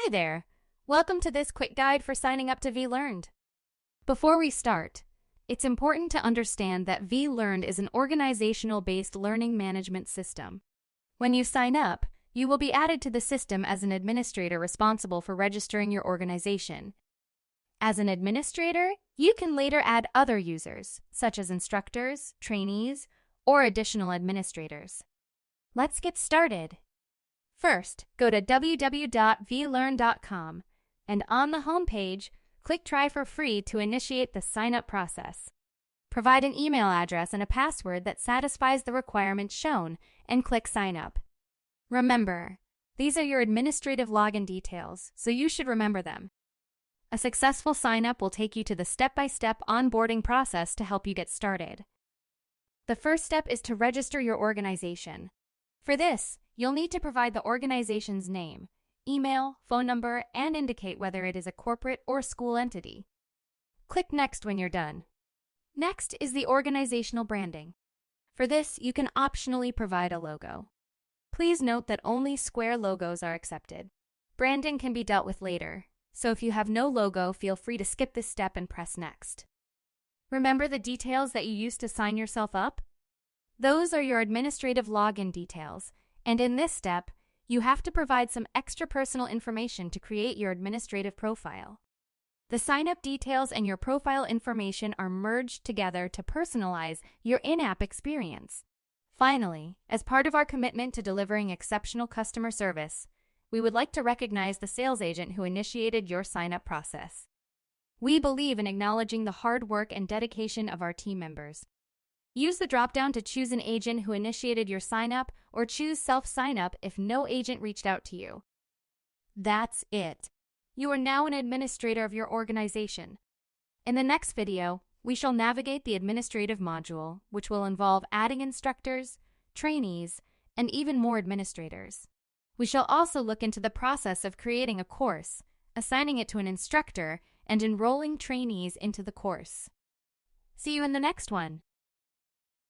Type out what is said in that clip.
Hi there! Welcome to this quick guide for signing up to Vlearned. Before we start, it's important to understand that Vlearned is an organizational-based learning management system. When you sign up, you will be added to the system as an administrator responsible for registering your organization. As an administrator, you can later add other users, such as instructors, trainees, or additional administrators. Let's get started. First, go to www.vlearned.com, and on the home page, click Try for Free to initiate the sign-up process. Provide an email address and a password that satisfies the requirements shown, and click Sign Up. Remember, these are your administrative login details, so you should remember them. A successful sign-up will take you to the step-by-step onboarding process to help you get started. The first step is to register your organization. For this, you'll need to provide the organization's name, email, phone number, and indicate whether it is a corporate or school entity. Click Next when you're done. Next is the organizational branding. For this, you can optionally provide a logo. Please note that only square logos are accepted. Branding can be dealt with later, so if you have no logo, feel free to skip this step and press Next. Remember the details that you used to sign yourself up? Those are your administrative login details, and in this step, you have to provide some extra personal information to create your administrative profile. The sign-up details and your profile information are merged together to personalize your in-app experience. Finally, as part of our commitment to delivering exceptional customer service, we would like to recognize the sales agent who initiated your sign-up process. We believe in acknowledging the hard work and dedication of our team members. Use the drop-down to choose an agent who initiated your sign-up or choose self-sign-up if no agent reached out to you. That's it. You are now an administrator of your organization. In the next video, we shall navigate the administrative module, which will involve adding instructors, trainees, and even more administrators. We shall also look into the process of creating a course, assigning it to an instructor, and enrolling trainees into the course. See you in the next one.